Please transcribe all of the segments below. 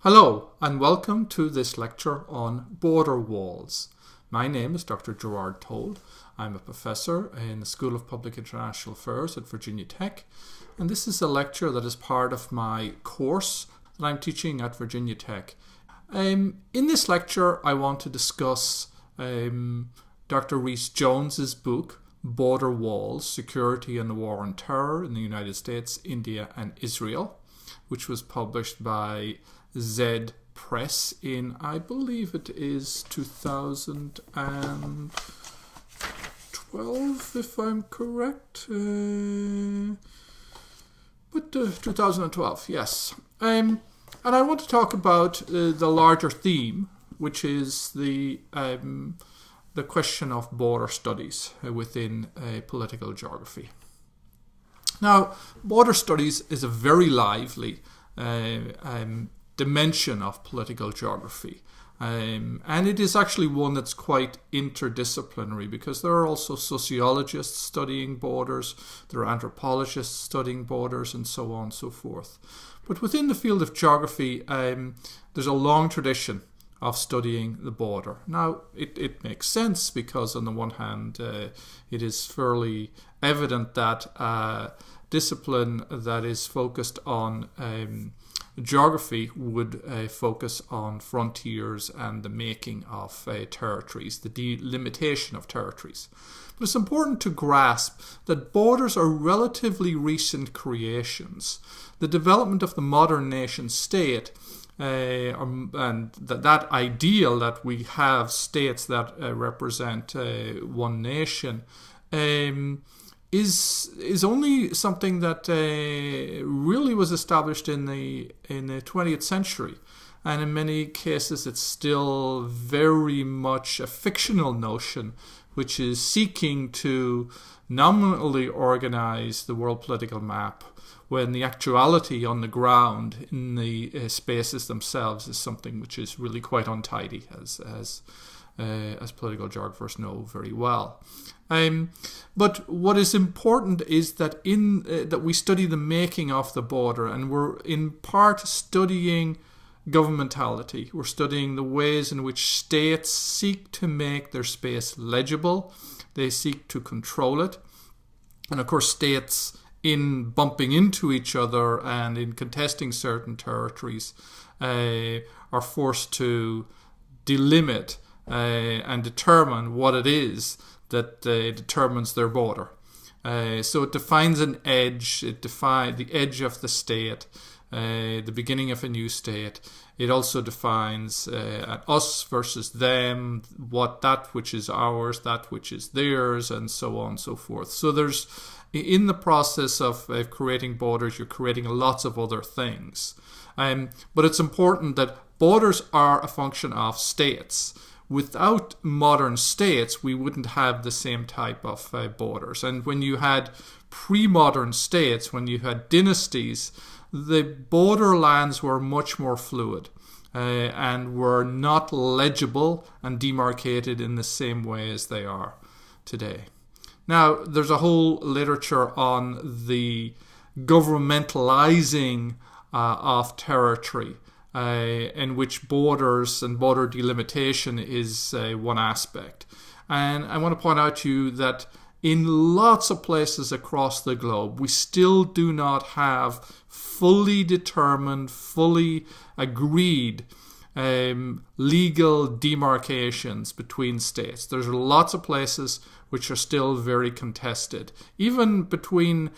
Hello and welcome to this lecture on border walls. My name is Dr. Gerard Told. I'm a professor in the School of Public International Affairs at Virginia Tech, and this is a lecture that is part of my course that I'm teaching at Virginia Tech. In this lecture I want to discuss Dr. Rhys Jones's book Border Walls: Security and the War on Terror in the United States, India and Israel, which was published by Z Press in, I believe it is 2012, if I'm correct. 2012, yes. And I want to talk about the larger theme, which is the question of border studies within political geography. Now, border studies is a very lively dimension of political geography. And it is actually one that's quite interdisciplinary, because there are also sociologists studying borders, there are anthropologists studying borders, and so on and so forth. But within the field of geography, there's a long tradition of studying the border. Now, it makes sense, because on the one hand, it is fairly evident that discipline that is focused on geography would focus on frontiers and the making of territories, the delimitation of territories. But it's important to grasp that borders are relatively recent creations. The development of the modern nation state and that ideal that we have states that represent one nation is only something that really was established in the 20th century, and in many cases it's still very much a fictional notion which is seeking to nominally organize the world political map, when the actuality on the ground in the spaces themselves is something which is really quite untidy, as political geographers know very well. But what is important is that that we study the making of the border, and we're in part studying governmentality. We're studying the ways in which states seek to make their space legible. They seek to control it. And of course, states, in bumping into each other and in contesting certain territories, are forced to delimit and determine what it is that determines their border. So it defines an edge. It defines the edge of the state, the beginning of a new state. It also defines us versus them, that which is ours, that which is theirs, and so on and so forth. So there's, in the process of creating borders, you're creating lots of other things. But it's important that borders are a function of states. Without modern states, we wouldn't have the same type of borders. And when you had pre-modern states, when you had dynasties, the borderlands were much more fluid and were not legible and demarcated in the same way as they are today. Now, there's a whole literature on the governmentalizing of territory, in which borders and border delimitation is one aspect. And I want to point out to you that in lots of places across the globe, we still do not have fully determined, fully agreed legal demarcations between states. There's lots of places which are still very contested. Even between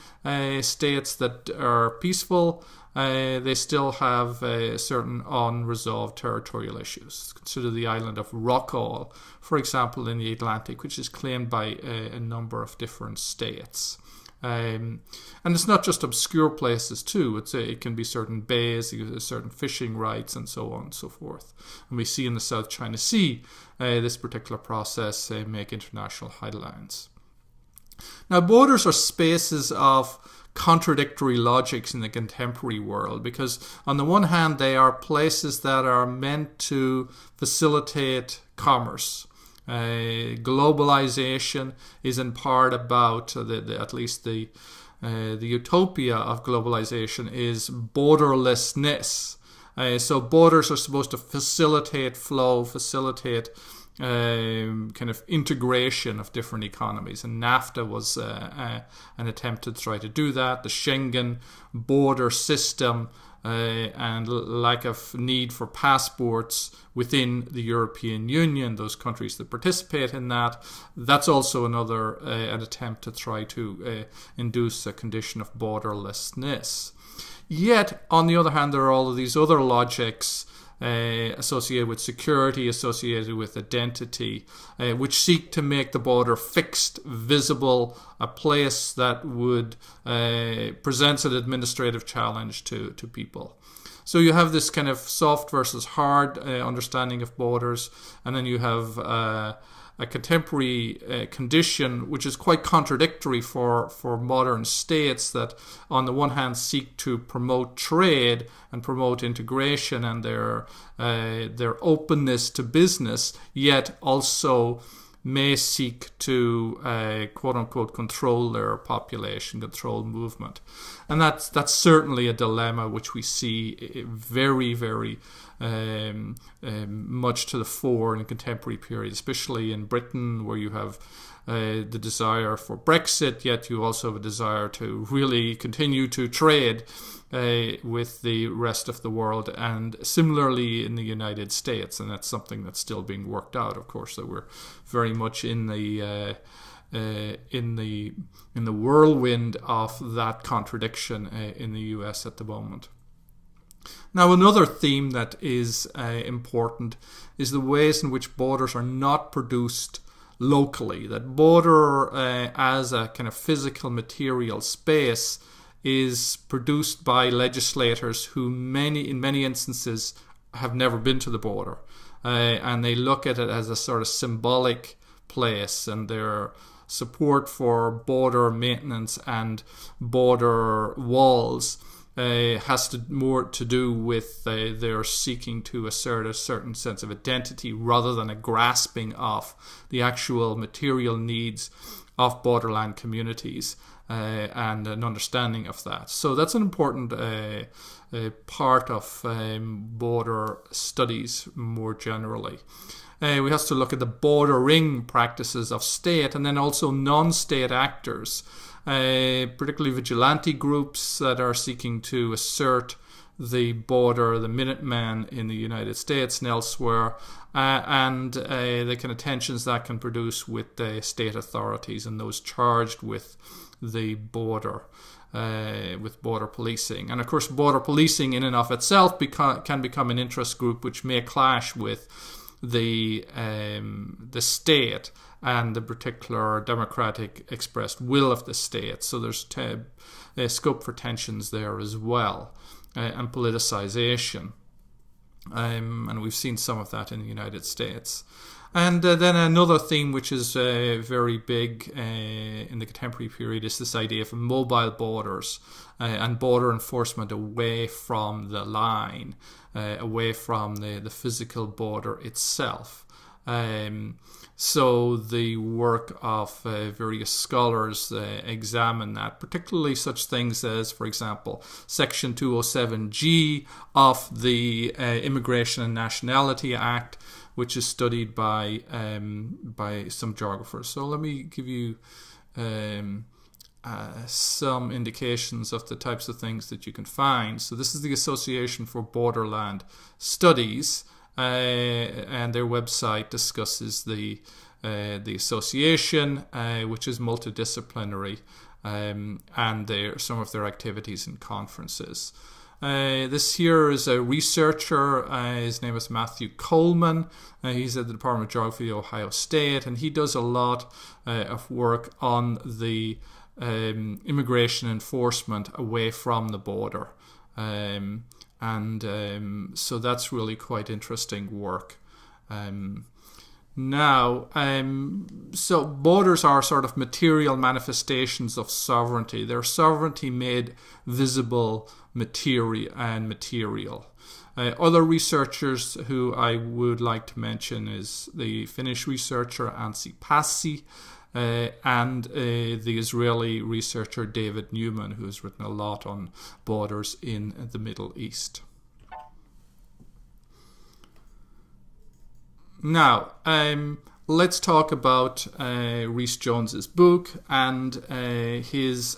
states that are peaceful, they still have certain unresolved territorial issues. Consider the island of Rockall, for example, in the Atlantic, which is claimed by a number of different states. And it's not just obscure places too. It can be certain bays, certain fishing rights, and so on and so forth. And we see in the South China Sea this particular process make international headlines. Now, borders are spaces of contradictory logics in the contemporary world, because on the one hand they are places that are meant to facilitate commerce. Globalization is in part about at least the utopia of globalization is borderlessness. So borders are supposed to facilitate flow, facilitate kind of integration of different economies, and NAFTA was an attempt to try to do that. The Schengen border system and lack of need for passports within the European Union, those countries that participate in that, that's also another an attempt to try to induce a condition of borderlessness. Yet, on the other hand, there are all of these other logics associated with security, associated with identity, which seek to make the border fixed, visible, a place that would presents an administrative challenge to people. So you have this kind of soft versus hard understanding of borders, and then you have a contemporary condition which is quite contradictory for modern states that on the one hand seek to promote trade and promote integration and their openness to business, yet also may seek to quote-unquote control their population, control movement. And that's certainly a dilemma which we see very, very much to the fore in a contemporary period, especially in Britain, where you have the desire for Brexit, yet you also have a desire to really continue to trade with the rest of the world, and similarly in the United States, and that's something that's still being worked out. Of course, that we're very much in the whirlwind of that contradiction in the US at the moment. Now, another theme that is important is the ways in which borders are not produced locally. That border as a kind of physical material space is produced by legislators who in many instances have never been to the border, and they look at it as a sort of symbolic place, and their support for border maintenance and border walls has more to do with their seeking to assert a certain sense of identity rather than a grasping of the actual material needs of borderland communities and an understanding of that. So that's an important part of border studies more generally. We have to look at the bordering practices of state and then also non-state actors, particularly vigilante groups that are seeking to assert the border, the Minutemen in the United States and elsewhere, and the kind of tensions that can produce with the state authorities and those charged with the border, with border policing. And of course, border policing in and of itself can become an interest group which may clash with the state and the particular democratic expressed will of the state. So there's scope for tensions there as well, and politicization. And we've seen some of that in the United States. And then another theme which is very big in the contemporary period is this idea of mobile borders and border enforcement away from the line, away from the physical border itself. So the work of various scholars examine that, particularly such things as, for example, Section 207G of the Immigration and Nationality Act, which is studied by some geographers. So let me give you some indications of the types of things that you can find. So this is the Association for Borderland Studies, and their website discusses the association, which is multidisciplinary, and some of their activities and conferences. This here is a researcher. His name is Matthew Coleman. He's at the Department of Geography at Ohio State, and he does a lot of work on the immigration enforcement away from the border. So that's really quite interesting work. So borders are sort of material manifestations of sovereignty. They're sovereignty made visible, material. Other researchers who I would like to mention is the Finnish researcher Anssi Passi, and the Israeli researcher David Newman, who has written a lot on borders in the Middle East. Now, let's talk about Rhys Jones's book and his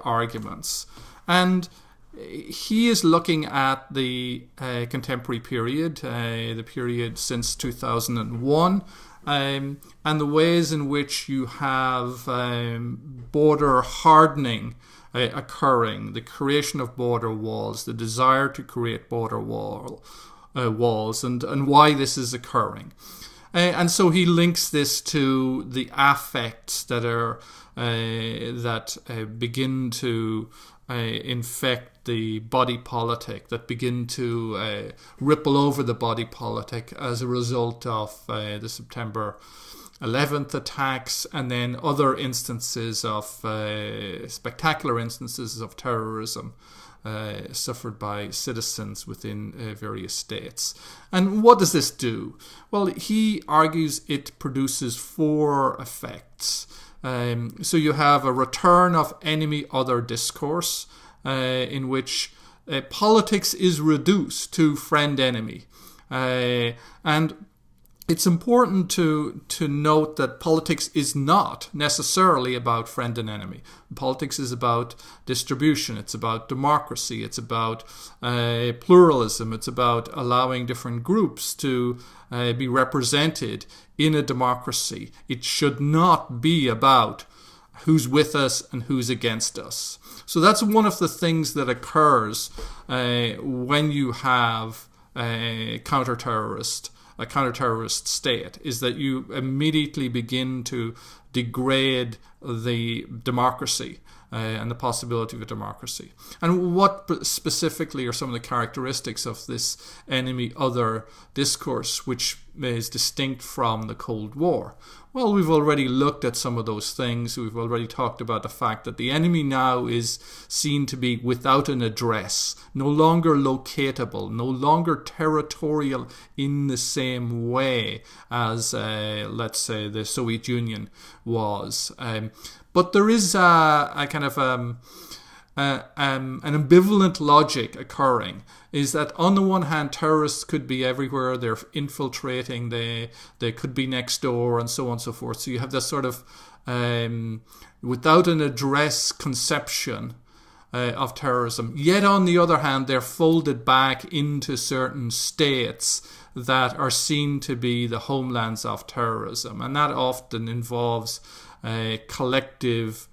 arguments. And he is looking at the contemporary period, the period since 2001, and the ways in which you have border hardening occurring, the creation of border walls, the desire to create border walls, and why this is occurring. And so he links this to the affects that are begin to infect the body politic, that begin to ripple over the body politic as a result of the September 11th attacks, and then other instances of spectacular instances of terrorism suffered by citizens within various states. And what does this do? Well, he argues it produces 4 effects. So you have a return of enemy-other discourse in which politics is reduced to friend-enemy. And it's important to note that politics is not necessarily about friend and enemy. Politics is about distribution. It's about democracy. It's about pluralism. It's about allowing different groups to be represented in a democracy. It should not be about who's with us and who's against us. So that's one of the things that occurs when you have a counter-terrorist state, is that you immediately begin to degrade the democracy and the possibility of a democracy. And what specifically are some of the characteristics of this enemy-other discourse which is distinct from the Cold War? Well, we've already looked at some of those things. We've already talked about the fact that the enemy now is seen to be without an address, no longer locatable, no longer territorial in the same way as, let's say, the Soviet Union was. But there is a kind of an ambivalent logic occurring, is that on the one hand, terrorists could be everywhere, they're infiltrating, they could be next door, and so on and so forth. So you have this sort of without an address conception of terrorism. Yet on the other hand, they're folded back into certain states that are seen to be the homelands of terrorism. And that often involves collective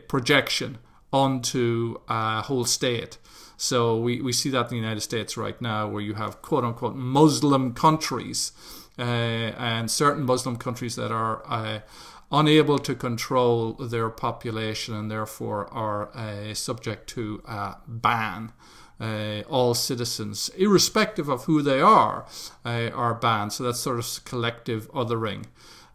projection onto a whole state. So we see that in the United States right now, where you have quote-unquote Muslim countries and certain Muslim countries that are unable to control their population and therefore are subject to a ban. All citizens, irrespective of who they are banned. So that's sort of collective othering.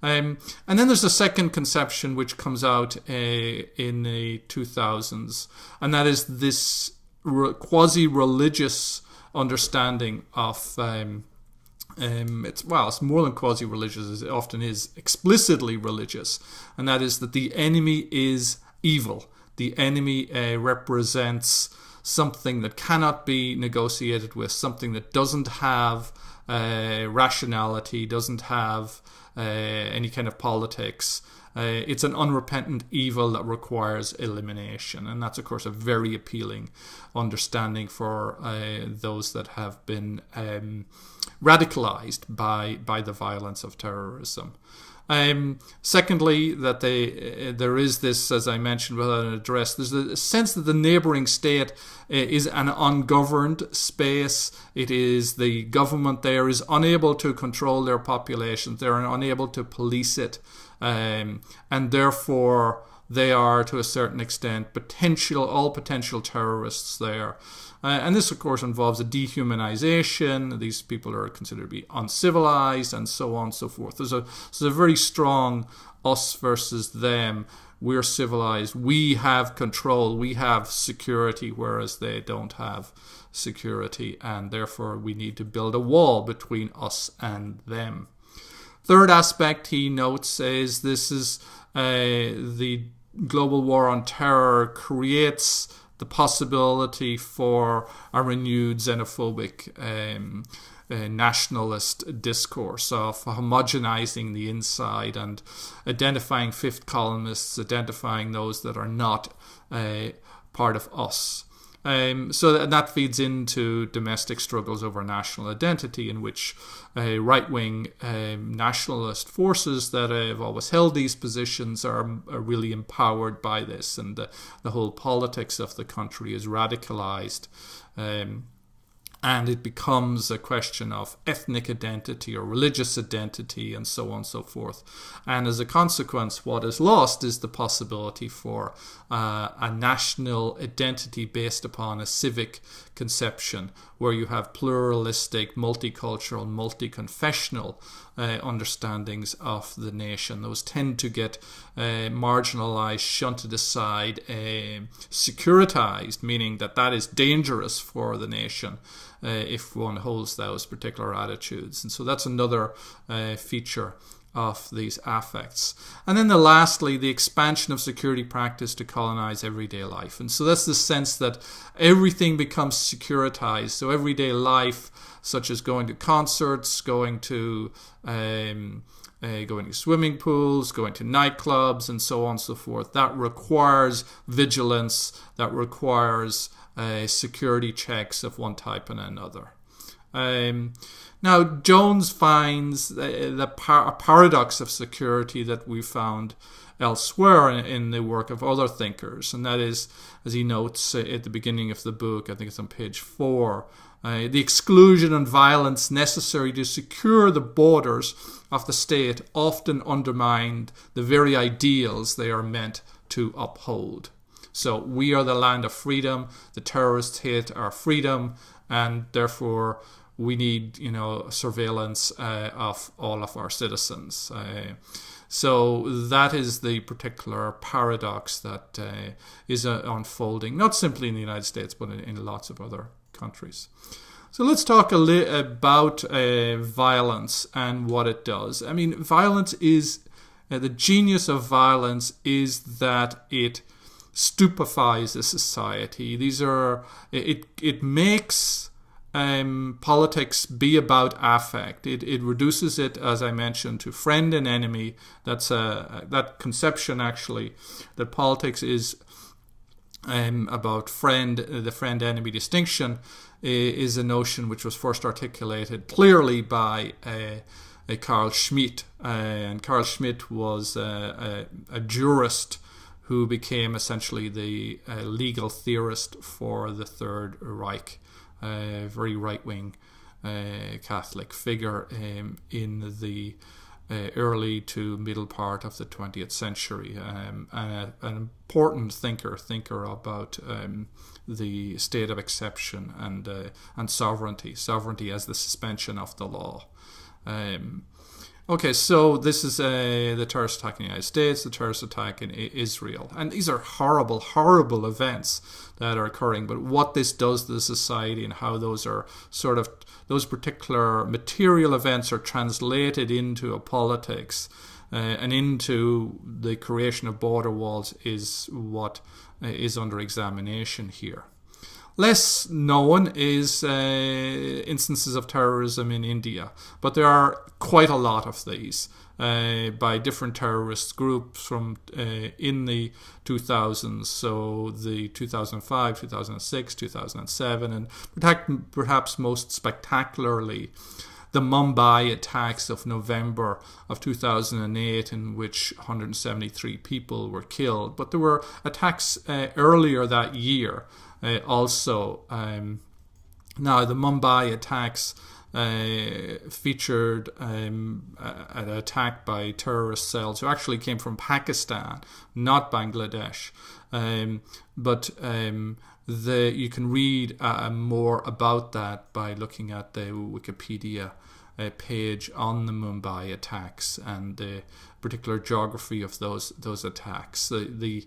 And then there's a second conception which comes out in the 2000s, and that is this quasi-religious understanding of it's more than quasi-religious, as it often is explicitly religious, and that is that the enemy is evil. The enemy represents something that cannot be negotiated with, something that doesn't have rationality, doesn't have any kind of politics. It's an unrepentant evil that requires elimination. And that's, of course, a very appealing understanding for those that have been radicalized by the violence of terrorism. Secondly, that there is this, as I mentioned, without an address, there's a sense that the neighbouring state is an ungoverned space. It is the government there is unable to control their populations. They're unable to police it. And therefore they are, to a certain extent, all potential terrorists there. And this, of course, involves a dehumanization. These people are considered to be uncivilized, and so on and so forth. There's a very strong us versus them. We're civilized. We have control. We have security, whereas they don't have security. And therefore, we need to build a wall between us and them. Third aspect he notes is this is the global war on terror creates the possibility for a renewed xenophobic nationalist discourse of homogenizing the inside and identifying fifth columnists, identifying those that are not part of us. So that feeds into domestic struggles over national identity, in which right-wing nationalist forces that have always held these positions are really empowered by this, and the whole politics of the country is radicalized. And it becomes a question of ethnic identity or religious identity and so on and so forth. And as a consequence, what is lost is the possibility for a national identity based upon a civic conception, where you have pluralistic, multicultural, multi-confessional understandings of the nation. Those tend to get marginalized, shunted aside, securitized, meaning that is dangerous for the nation if one holds those particular attitudes. And so that's another feature of these affects. And then lastly, the expansion of security practice to colonize everyday life. And so that's the sense that everything becomes securitized. So everyday life, such as going to concerts, going to swimming pools, going to nightclubs, and so on and so forth, that requires vigilance, that requires security checks of one type and another. Now, Jones finds a paradox of security that we found elsewhere in the work of other thinkers, and that is, as he notes at the beginning of the book, I think it's on page 4, the exclusion and violence necessary to secure the borders of the state often undermined the very ideals they are meant to uphold. So we are the land of freedom, the terrorists hate our freedom, and therefore we need, surveillance of all of our citizens. So that is the particular paradox that is unfolding, not simply in the United States, but in lots of other countries. So let's talk about violence and what it does. I mean, violence is, the genius of violence is that it stupefies a society. It makes politics be about affect. It reduces it, as I mentioned, to friend and enemy. That's that conception, actually, that politics is about the friend-enemy distinction is a notion which was first articulated clearly by Carl Schmitt. And Carl Schmitt was a jurist who became essentially the legal theorist for the Third Reich, a very right-wing Catholic figure in the early to middle part of the 20th century, and an important thinker about the state of exception and sovereignty as the suspension of the law. Okay, so this is the terrorist attack in the United States, the terrorist attack in Israel. And these are horrible, horrible events that are occurring. But what this does to the society and how those particular material events are translated into a politics and into the creation of border walls is what is under examination here. Less known is instances of terrorism in India, but there are quite a lot of these by different terrorist groups from in the 2000s, so the 2005, 2006, 2007, and perhaps most spectacularly the Mumbai attacks of November of 2008, in which 173 people were killed. But there were attacks earlier that year also. Now, the Mumbai attacks featured an attack by terrorist cells who actually came from Pakistan, not Bangladesh. You can read more about that by looking at the Wikipedia page on the Mumbai attacks and the particular geography of those attacks. The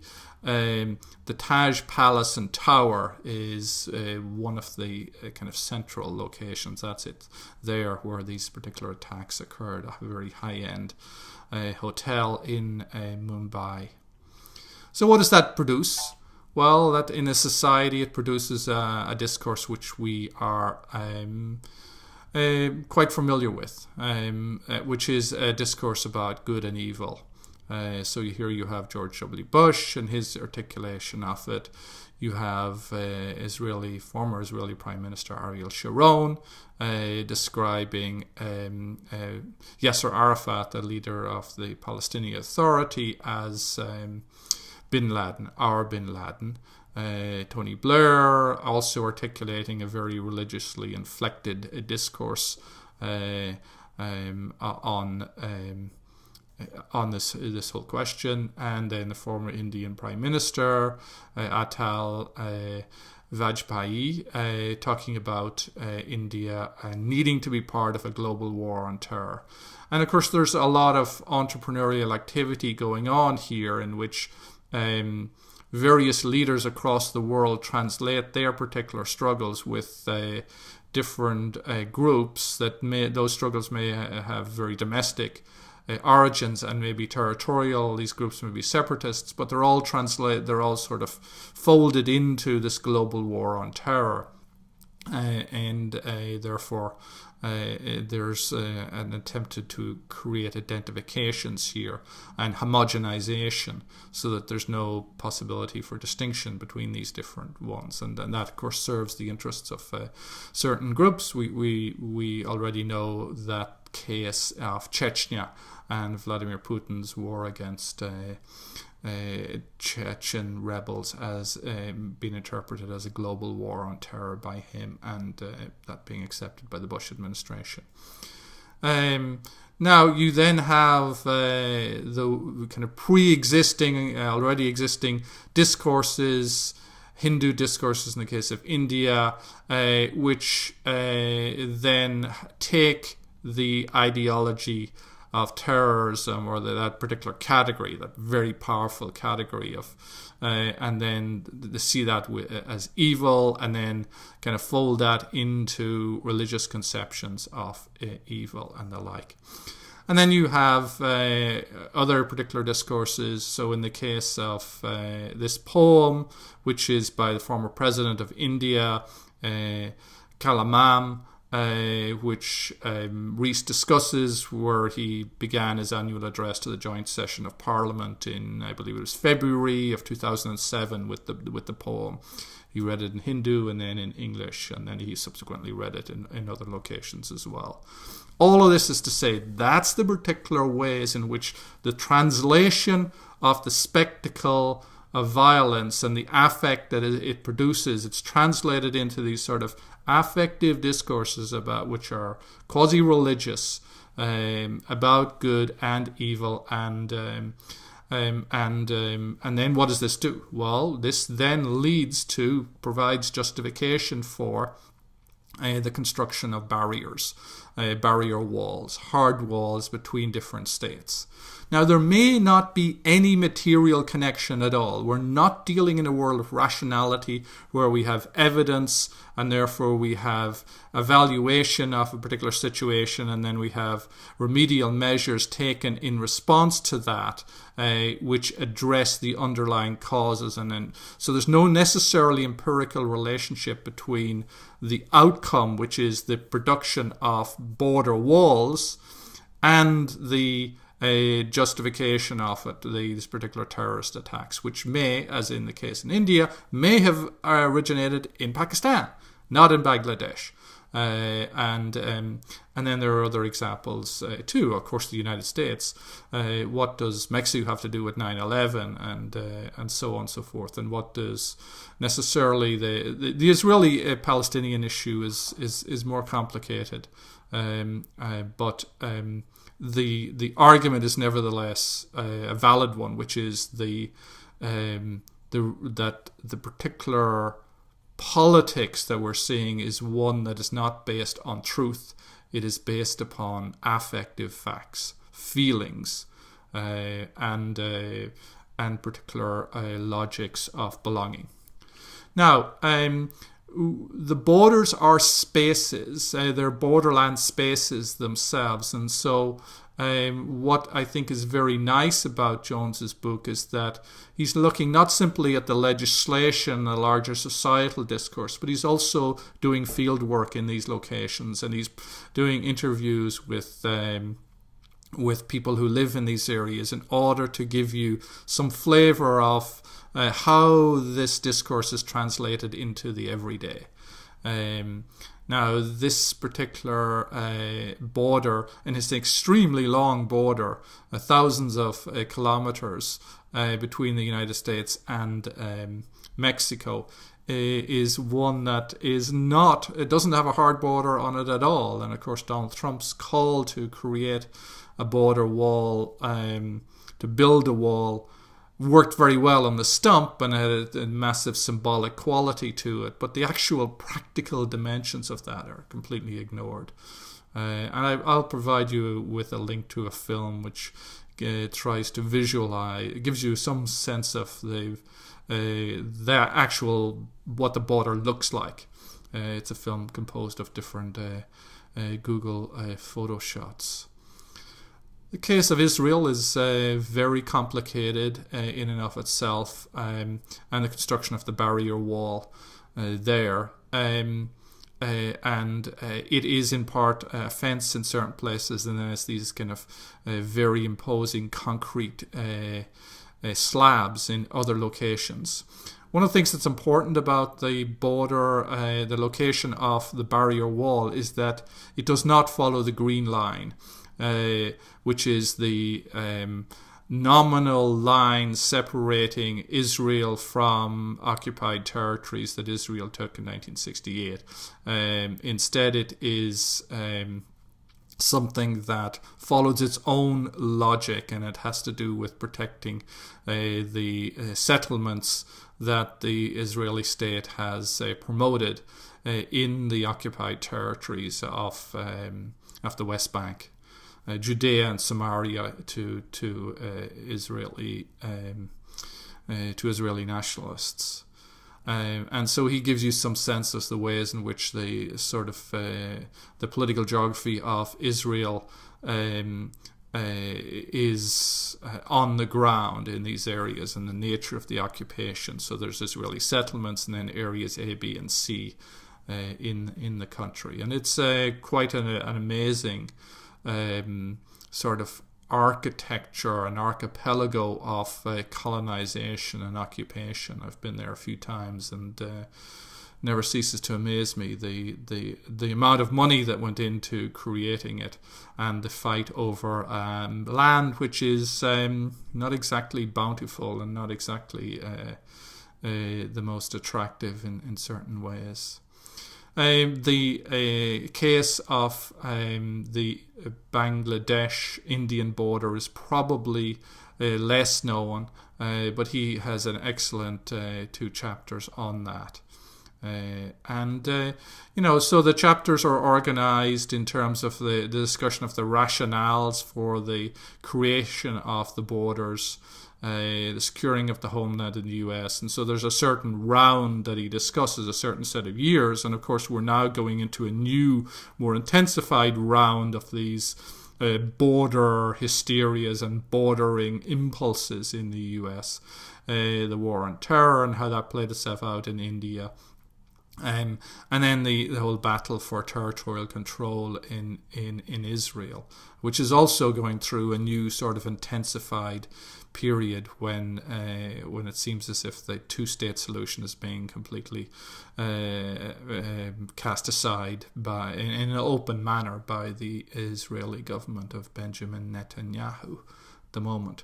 Taj Palace and Tower is one of the kind of central locations. That's it there where these particular attacks occurred. A very high-end hotel in Mumbai. So what does that produce? Well, that in a society it produces a discourse which we are quite familiar with, which is a discourse about good and evil. So here you have George W. Bush and his articulation of it. You have former Israeli Prime Minister Ariel Sharon describing Yasser Arafat, the leader of the Palestinian Authority, as Bin Laden, our Bin Laden. Tony Blair also articulating a very religiously inflected discourse on this whole question. And then the former Indian Prime Minister Atal Vajpayee talking about India needing to be part of a global war on terror. And of course there's a lot of entrepreneurial activity going on here in which various leaders across the world translate their particular struggles with different groups those struggles may have very domestic origins and maybe territorial. These groups may be separatists, but they're all sort of folded into this global war on terror, and therefore there's an attempt to create identifications here and homogenization so that there's no possibility for distinction between these different ones, and that of course serves the interests of certain groups. We already know that case of Chechnya and Vladimir Putin's war against Chechen rebels as being interpreted as a global war on terror by him, and that being accepted by the Bush administration. Now you then have the kind of pre-existing, already existing discourses, Hindu discourses in the case of India, which then take the ideology of terrorism, or that particular category, that very powerful category of, and then they see that as evil, and then kind of fold that into religious conceptions of evil and the like. And then you have other particular discourses. So in the case of this poem, which is by the former president of India, Kalamam, which Rees discusses, where he began his annual address to the joint session of Parliament in, I believe it was February of 2007, with the poem. He read it in Hindu and then in English, and then he subsequently read it in other locations as well. All of this is to say that's the particular ways in which the translation of the spectacle of violence and the affect that it produces, it's translated into these sort of affective discourses about which are quasi-religious, about good and evil, and then what does this do? Well, this then provides justification for the construction of barriers, barrier walls, hard walls between different states. Now, there may not be any material connection at all. We're not dealing in a world of rationality where we have evidence and therefore we have evaluation of a particular situation, and then we have remedial measures taken in response to that, which address the underlying causes. And then, so there's no necessarily empirical relationship between the outcome, which is the production of border walls, and the justification of it, these particular terrorist attacks, which may, as in the case in India, may have originated in Pakistan, not in Bangladesh. And then there are other examples too. Of course, the United States. What does Mexico have to do with 9/11, and so on and so forth? And what does necessarily the Israeli-Palestinian issue is more complicated, but the argument is nevertheless a valid one, which is that the particular politics that we're seeing is one that is not based on truth. It is based upon affective facts, feelings, and particular logics of belonging. Now, the borders are spaces, they're borderland spaces themselves, and so what I think is very nice about Jones's book is that he's looking not simply at the legislation, a larger societal discourse, but he's also doing field work in these locations, and he's doing interviews with people who live in these areas in order to give you some flavour of how this discourse is translated into the everyday. Now, this particular border, and it's an extremely long border, thousands of kilometers between the United States and Mexico, is one that is not, it doesn't have a hard border on it at all. And of course, Donald Trump's call to create a border wall, to build a wall, worked very well on the stump and had a massive symbolic quality to it, but the actual practical dimensions of that are completely ignored. And I'll provide you with a link to a film which tries to visualize, it gives you some sense of the actual, what the border looks like. It's a film composed of different Google photo shots. The case of Israel is very complicated in and of itself, and the construction of the barrier wall there. And it is in part a fence in certain places, and then it's these kind of very imposing concrete slabs in other locations. One of the things that's important about the border, the location of the barrier wall, is that it does not follow the green line. Which is the nominal line separating Israel from occupied territories that Israel took in 1968. Instead, it is something that follows its own logic, and it has to do with protecting the settlements that the Israeli state has promoted in the occupied territories of the West Bank. Judea and Samaria to Israeli nationalists, and so he gives you some sense of the ways in which the sort of the political geography of Israel is on the ground in these areas, and the nature of the occupation. So there's Israeli settlements, and then areas A, B, and C in the country, and it's quite an amazing sort of architecture, an archipelago of colonization and occupation. I've been there a few times, and never ceases to amaze me the amount of money that went into creating it, and the fight over land which is not exactly bountiful and not exactly the most attractive in certain ways. The case of the Bangladesh Indian border is probably less known, but he has an excellent 2 chapters on that. So the chapters are organized in terms of the discussion of the rationales for the creation of the borders, the securing of the homeland in the US. And so there's a certain round that he discusses, a certain set of years. And of course, we're now going into a new, more intensified round of these border hysterias and bordering impulses in the US. The war on terror and how that played itself out in India. And then the whole battle for territorial control in Israel, which is also going through a new sort of intensified period when it seems as if the 2-state solution is being completely cast aside in an open manner by the Israeli government of Benjamin Netanyahu at the moment.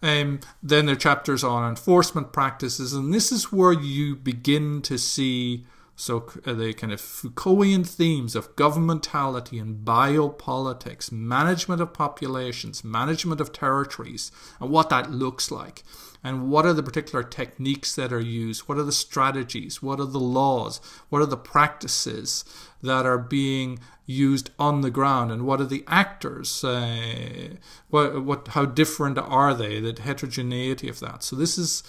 Then there are chapters on enforcement practices, and this is where you begin to see the kind of Foucaultian themes of governmentality and biopolitics, management of populations, management of territories, and what that looks like. and what are the particular techniques that are used, what are the strategies, what are the laws, what are the practices that are being used on the ground, and what are the actors, how different are they, the heterogeneity of that. So this is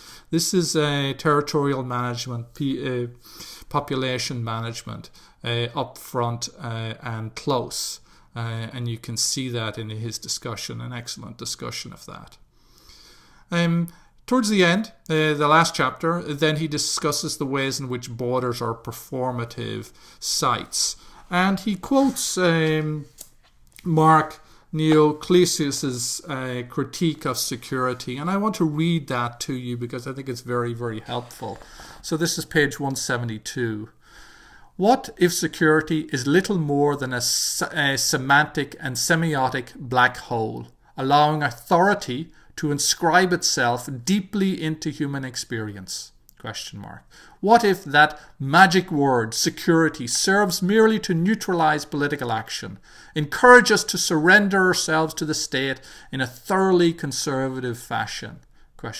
territorial management, population management, up front and close. And you can see that in his discussion, an excellent discussion of that. Towards the end, the last chapter, then he discusses the ways in which borders are performative sites. And he quotes Mark Neoclesius's critique of security. And I want to read that to you because I think it's very, very helpful. So this is page 172. What if security is little more than a semantic and semiotic black hole, allowing authority to inscribe itself deeply into human experience? ? What if that magic word, security, serves merely to neutralize political action, encourage us to surrender ourselves to the state in a thoroughly conservative fashion? ? The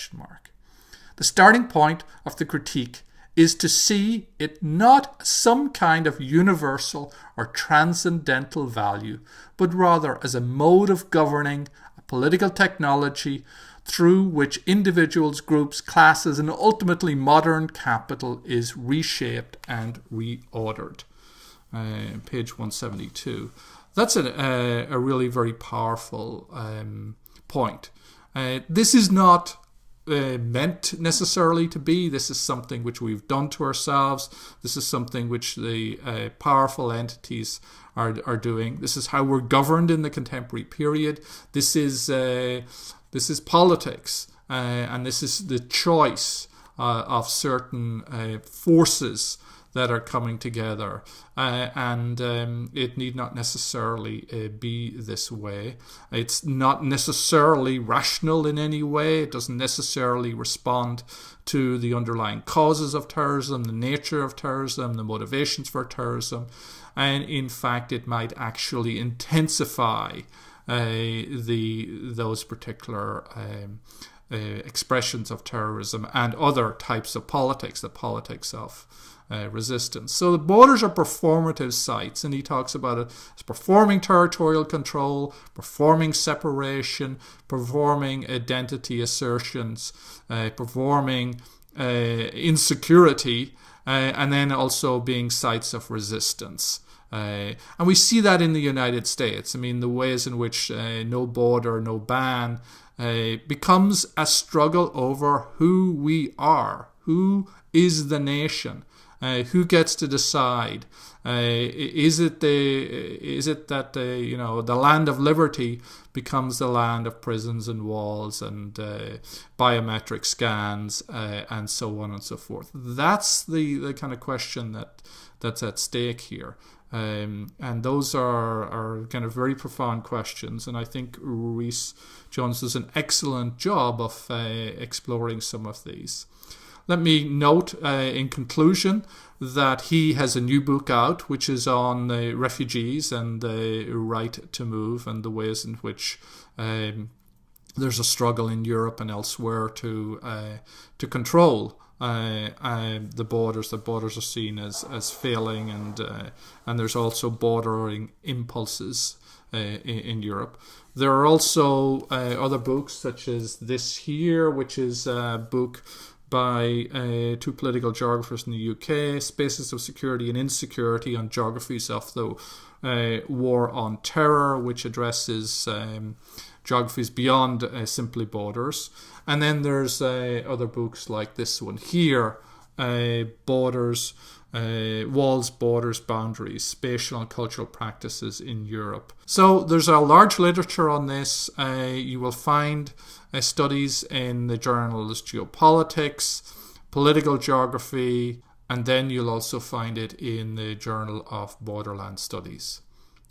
starting point of the critique is to see it not some kind of universal or transcendental value, but rather as a mode of governing, a political technology through which individuals, groups, classes, and ultimately modern capital is reshaped and reordered. Page 172. That's a really very powerful point. This is not meant necessarily to be. This is something which we've done to ourselves. This is something which the powerful entities are doing. This is how we're governed in the contemporary period. This is politics, and this is the choice of certain forces that are coming together, and it need not necessarily be this way. It's not necessarily rational in any way. It doesn't necessarily respond to the underlying causes of terrorism, the nature of terrorism, the motivations for terrorism, and in fact it might actually intensify those particular expressions of terrorism and other types of politics, the politics of resistance. So the borders are performative sites, and he talks about it as performing territorial control, performing separation, performing identity assertions, performing insecurity, and then also being sites of resistance. And we see that in the United States. I mean, the ways in which no border, no ban becomes a struggle over who we are, who is the nation, who gets to decide. Is it that the land of liberty becomes the land of prisons and walls and biometric scans and so on and so forth? That's the kind of question that's at stake here. And those are kind of very profound questions, and I think Rhys Jones does an excellent job of exploring some of these. Let me note in conclusion that he has a new book out, which is on refugees and the right to move and the ways in which there's a struggle in Europe and elsewhere to control the borders. The borders are seen as failing, and there's also bordering impulses in Europe. There are also other books such as this here, which is a book by two political geographers in the UK, Spaces of Security and Insecurity on Geographies of the War on Terror, which addresses geographies beyond simply borders. And then there's other books like this one here, Borders, Walls, Borders, Boundaries, Spatial and Cultural Practices in Europe. So there's a large literature on this. You will find studies in the journals Geopolitics, Political Geography, and then you'll also find it in the Journal of Borderland Studies.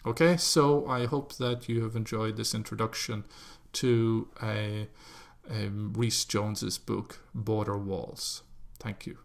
Okay, so I hope that you have enjoyed this introduction to Rhys Jones's book, Border Walls. Thank you.